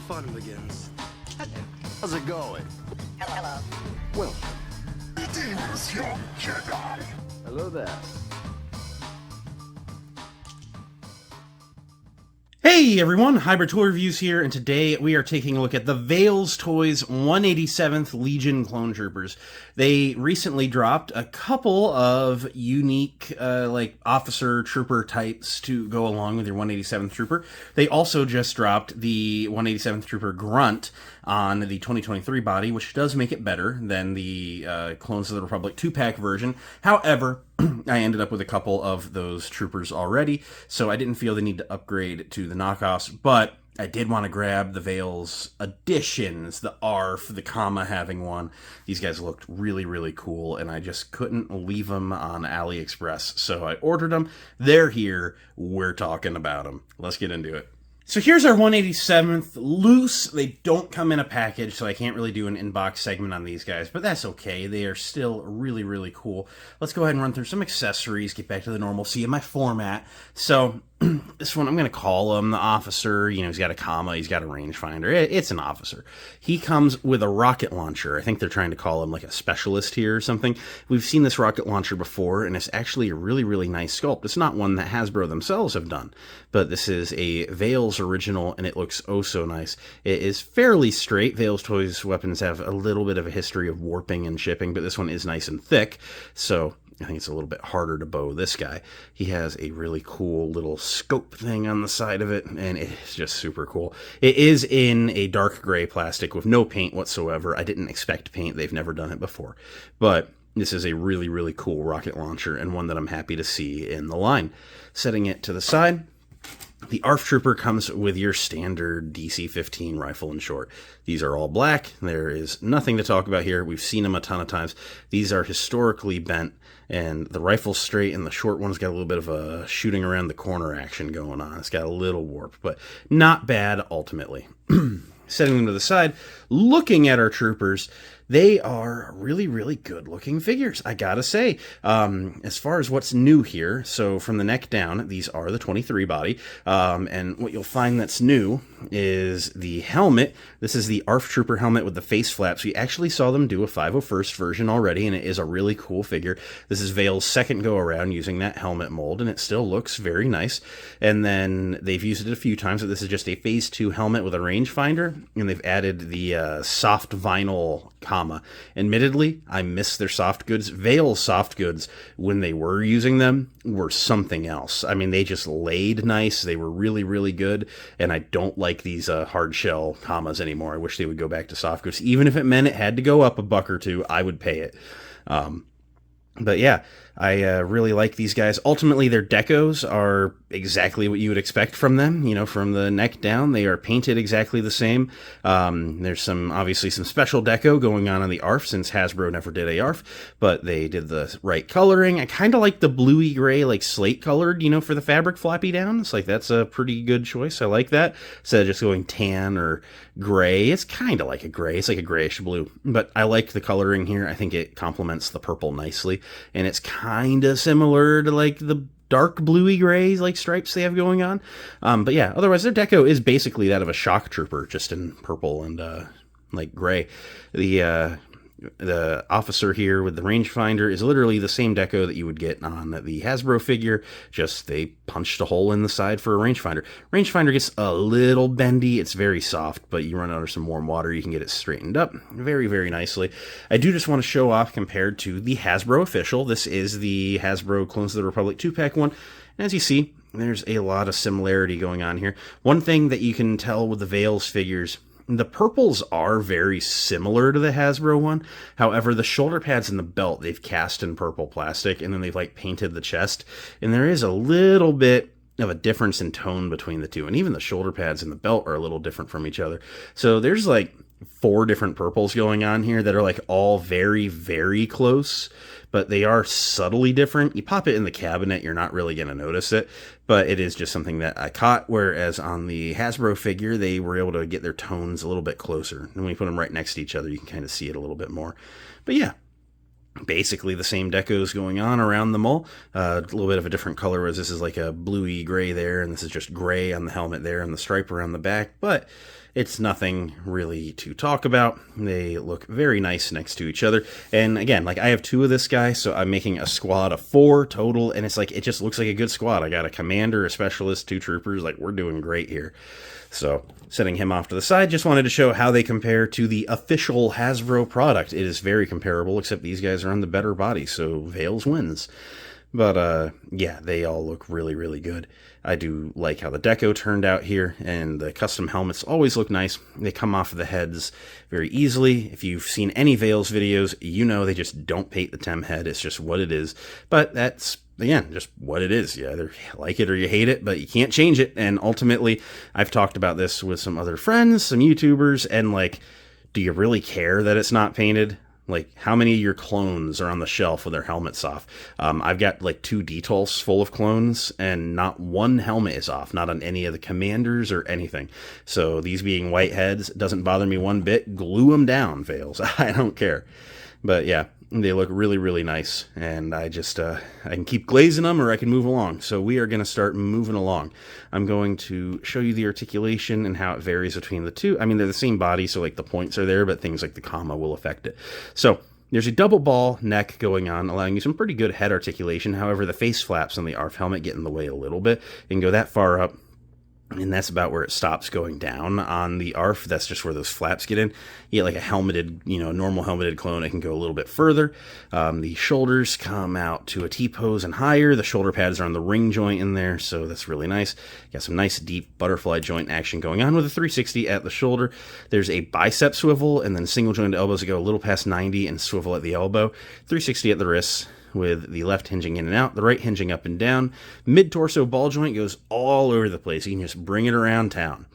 fun begins. How's it going? Hello. Well, Greetings, young Jedi. hello there. Hey everyone, Hybrid Toy Reviews here, and today we are taking a look at the VeilsToys 187th Legion Clone Troopers. They recently dropped a couple of unique, officer trooper types to go along with your 187th Trooper. They also just dropped the 187th Trooper Grunt on the 2023 body, which does make it better than the Clones of the Republic 2-pack version. However, I ended up with a couple of those troopers already, so I didn't feel the need to upgrade to the knockoffs, but I did want to grab the Veils additions, the ARF, the comma having one. These guys looked really, really cool, and I just couldn't leave them on AliExpress, so I ordered them. They're here. We're talking about them. Let's get into it. So here's our 187th loose. They don't come in a package, so I can't really do an inbox segment on these guys, but that's okay. They are still really, really cool. Let's go ahead and run through some accessories, get back to the normalcy of my format. So this one, I'm going to call him the officer. You know, he's got a comma, he's got a rangefinder. It's an officer. He comes with a rocket launcher. I think they're trying to call him like a specialist here or something. We've seen this rocket launcher before, and it's actually a really, really nice sculpt. It's not one that Hasbro themselves have done, but this is a Veils original, and it looks oh so nice. It is fairly straight. VeilsToys weapons have a little bit of a history of warping and chipping, but this one is nice and thick, so I think it's a little bit harder to bow this guy. He has a really cool little scope thing on the side of it, and it's just super cool. It is in a dark gray plastic with no paint whatsoever. I didn't expect paint. They've never done it before. But this is a really, really cool rocket launcher, and one that I'm happy to see in the line. Setting it to the side, the ARF Trooper comes with your standard DC-15 rifle and short. These are all black. There is nothing to talk about here. We've seen them a ton of times. These are historically bent, and the rifle's straight, and the short one's got a little bit of a shooting around the corner action going on. It's got a little warp, but not bad ultimately. Setting them to the side, looking at our troopers, they are really, really good looking figures, I gotta say. As far as what's new here, so from the neck down, these are the 23 body, and what you'll find that's new is the helmet. This is the ARF Trooper helmet with the face flaps. We actually saw them do a 501st version already, and it is a really cool figure. This is Veil's second go around using that helmet mold, and it still looks very nice. And then they've used it a few times, but this is just a phase 2 helmet with a rangefinder, and they've added the soft vinyl comma. Admittedly, I miss their soft goods. Veil's soft goods, when they were using them, were something else. I mean, they just laid nice. They were really, really good, and I don't like these hard shell commas anymore. I wish they would go back to soft goods. Even if it meant it had to go up a buck or two, I would pay it. But yeah, I really like these guys. Ultimately, their decos are exactly what you would expect from them. You know, from the neck down, they are painted exactly the same. There's obviously some special deco going on the ARF, since Hasbro never did a ARF, but they did the right coloring. I kind of like the bluey gray, like slate colored, you know, for the fabric floppy down. It's like, that's a pretty good choice. I like that. Instead of just going tan or gray, it's kind of like a gray. It's like a grayish blue, but I like the coloring here. I think it complements the purple nicely, and it's kind of similar to like the dark bluey grays like stripes they have going on. But yeah, otherwise their deco is basically that of a shock trooper, just in purple and like gray. The officer here with the rangefinder is literally the same deco that you would get on the Hasbro figure, just they punched a hole in the side for a rangefinder. Rangefinder gets a little bendy. It's very soft, but you run under some warm water, you can get it straightened up very, very nicely. I do just want to show off compared to the Hasbro official. This is the Hasbro Clones of the Republic 2-pack one. And as you see, there's a lot of similarity going on here. One thing that you can tell with the Veils figures, the purples are very similar to the Hasbro one. However, the shoulder pads and the belt, they've cast in purple plastic, and then they've like painted the chest. And there is a little bit of a difference in tone between the two. And even the shoulder pads and the belt are a little different from each other. So there's like 4 different purples going on here that are like all very, very close, but they are subtly different. You pop it in the cabinet, you're not really going to notice it, but it is just something that I caught, whereas on the Hasbro figure, they were able to get their tones a little bit closer. And when you put them right next to each other, you can kind of see it a little bit more. But yeah, basically the same decos going on around them all. A little bit of a different color, whereas this is like a bluey gray there, and this is just gray on the helmet there and the stripe around the back, but it's nothing really to talk about. They look very nice next to each other. And again, like I have 2 of this guy, so I'm making a squad of 4 total, and it's like, it just looks like a good squad. I got a commander, a specialist, 2 troopers, like we're doing great here. So setting him off to the side, just wanted to show how they compare to the official Hasbro product. It is very comparable, except these guys are on the better body, so Veils wins. But yeah, they all look really, really good. I do like how the deco turned out here, and the custom helmets always look nice. They come off of the heads very easily. If you've seen any Veils videos, you know they just don't paint the Tem head. It's just what it is. But that's, again, just what it is. You either like it or you hate it, but you can't change it. And ultimately, I've talked about this with some other friends, some YouTubers, and like, do you really care that it's not painted? Like, how many of your clones are on the shelf with their helmets off? I've got like 2 Detolfs full of clones, and not one helmet is off, not on any of the commanders or anything. So these being white heads doesn't bother me one bit. Glue them down, Veils. I don't care. But yeah, they look really, really nice, and I just, I can keep glazing them or I can move along. So we are going to start moving along. I'm going to show you the articulation and how it varies between the 2. I mean, they're the same body, so like the points are there, but things like the comma will affect it. So there's a double ball neck going on, allowing you some pretty good head articulation. However, the face flaps on the ARF helmet get in the way a little bit. You can go that far up, and that's about where it stops going down on the ARF. That's just where those flaps get in. You get like a helmeted, normal helmeted clone, it can go a little bit further. The shoulders come out to a T-pose and higher. The shoulder pads are on the ring joint in there, so that's really nice. Got some nice deep butterfly joint action going on with a 360 at the shoulder. There's a bicep swivel, and then single jointed elbows that go a little past 90 and swivel at the elbow. 360 at the wrists, with the left hinging in and out, the right hinging up and down. Mid-torso ball joint goes all over the place. You can just bring it around town.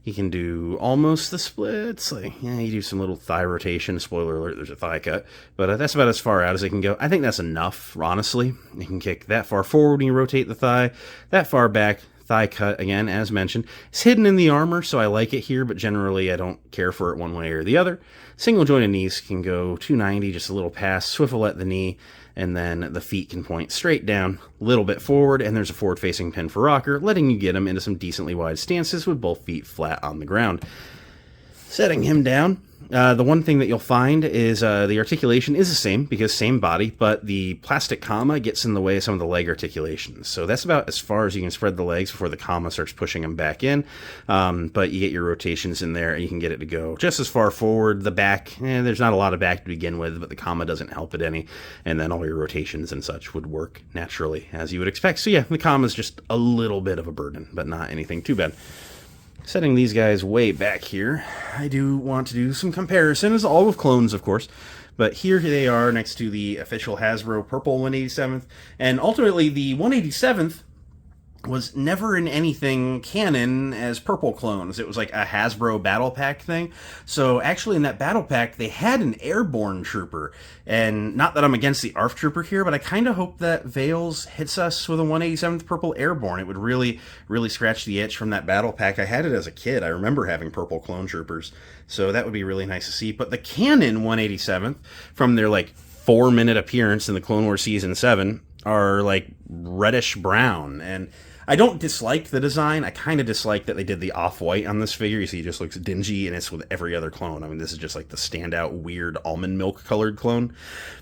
You can do almost the splits. Like, yeah, you do some little thigh rotation. Spoiler alert, there's a thigh cut. But that's about as far out as it can go. I think that's enough, honestly. You can kick that far forward when you rotate the thigh, that far back. Thigh cut, again, as mentioned. It's hidden in the armor, so I like it here, but generally I don't care for it one way or the other. Single jointed knees can go 290, just a little past, swivel at the knee, and then the feet can point straight down, a little bit forward, and there's a forward-facing pin for rocker, letting you get them into some decently wide stances with both feet flat on the ground. Setting him down, the one thing that you'll find is the articulation is the same, because same body, but the plastic comma gets in the way of some of the leg articulations. So that's about as far as you can spread the legs before the comma starts pushing them back in. But you get your rotations in there, and you can get it to go just as far forward. The back, there's not a lot of back to begin with, but the comma doesn't help it any. And then all your rotations and such would work naturally, as you would expect. So yeah, the comma is just a little bit of a burden, but not anything too bad. Setting these guys way back here, I do want to do some comparisons, all with clones, of course. But here they are next to the official Hasbro Purple 187th. And ultimately, the 187th was never in anything canon as purple clones. It was like a Hasbro battle pack thing. So actually in that battle pack, they had an airborne trooper. And not that I'm against the ARF trooper here, but I kind of hope that Veils hits us with a 187th purple airborne. It would really, really scratch the itch from that battle pack. I had it as a kid. I remember having purple clone troopers. So that would be really nice to see. But the canon 187th, from their like 4-minute appearance in the Clone Wars Season 7, are like reddish brown. And I don't dislike the design. I kind of dislike that they did the off-white on this figure. You see, it just looks dingy, and it's with every other clone. I mean, this is just like the standout, weird almond milk-colored clone.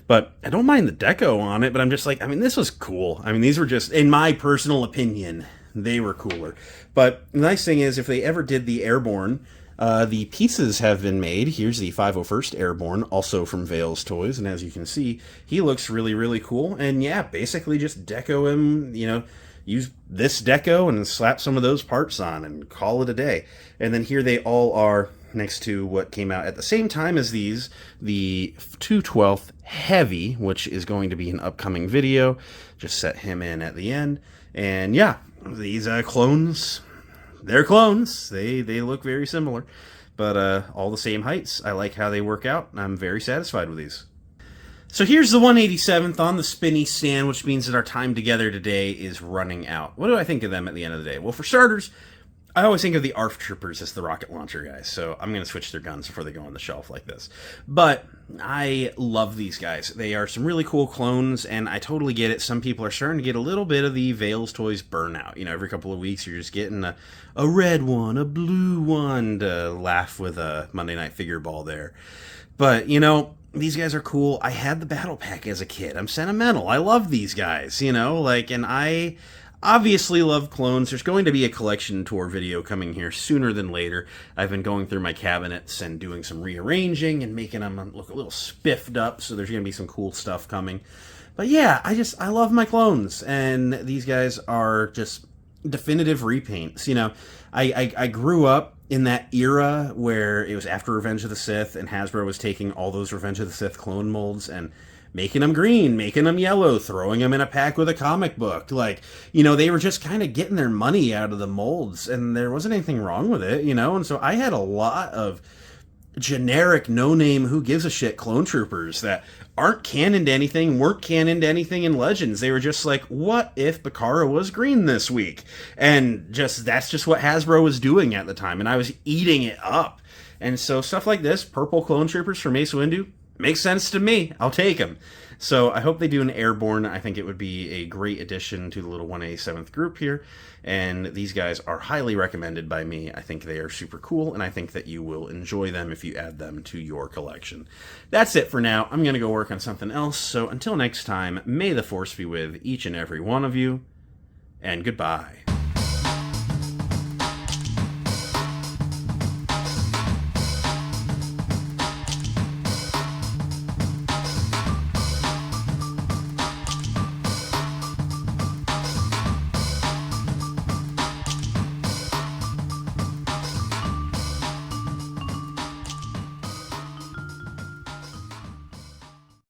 But I don't mind the deco on it, but I'm just like, I mean, this was cool. I mean, these were just, in my personal opinion, they were cooler. But the nice thing is, if they ever did the airborne, the pieces have been made. Here's the 501st Airborne, also from VeilsToys, and as you can see, he looks really, really cool. And yeah, basically just deco him, use this deco and slap some of those parts on and call it a day. And then here they all are next to what came out at the same time as these, the 212th Heavy, which is going to be an upcoming video. Just set him in at the end. And yeah, these clones, they're clones. They look very similar, but all the same heights. I like how they work out. I'm very satisfied with these. So here's the 187th on the spinny stand, which means that our time together today is running out. What do I think of them at the end of the day? Well, for starters, I always think of the ARF troopers as the rocket launcher guys, so I'm going to switch their guns before they go on the shelf like this. But I love these guys. They are some really cool clones, and I totally get it. Some people are starting to get a little bit of the VeilsToys burnout. You know, every couple of weeks you're just getting a red one, a blue one to laugh with a Monday Night Figure Ball there. But, you know, these guys are cool. I had the battle pack as a kid. I'm sentimental. I love these guys, you know, like, and I obviously love clones. There's going to be a collection tour video coming here sooner than later. I've been going through my cabinets and doing some rearranging and making them look a little spiffed up, so there's going to be some cool stuff coming. But yeah, I love my clones, and these guys are just definitive repaints. You know, I grew up in that era where it was after Revenge of the Sith, and Hasbro was taking all those Revenge of the Sith clone molds and making them green, making them yellow, throwing them in a pack with a comic book. Like, you know, they were just kind of getting their money out of the molds, and there wasn't anything wrong with it, you know? And so I had a lot of generic, no-name, who-gives-a-shit clone troopers that aren't canon to anything, weren't canon to anything in Legends. They were just like, what if Bakara was green this week? And that's just what Hasbro was doing at the time, and I was eating it up. And so stuff like this, purple clone troopers from Mace Windu, makes sense to me. I'll take them. So I hope they do an Airborne. I think it would be a great addition to the little 187th group here. And these guys are highly recommended by me. I think they are super cool, and I think that you will enjoy them if you add them to your collection. That's it for now. I'm going to go work on something else. So until next time, may the Force be with each and every one of you, and goodbye.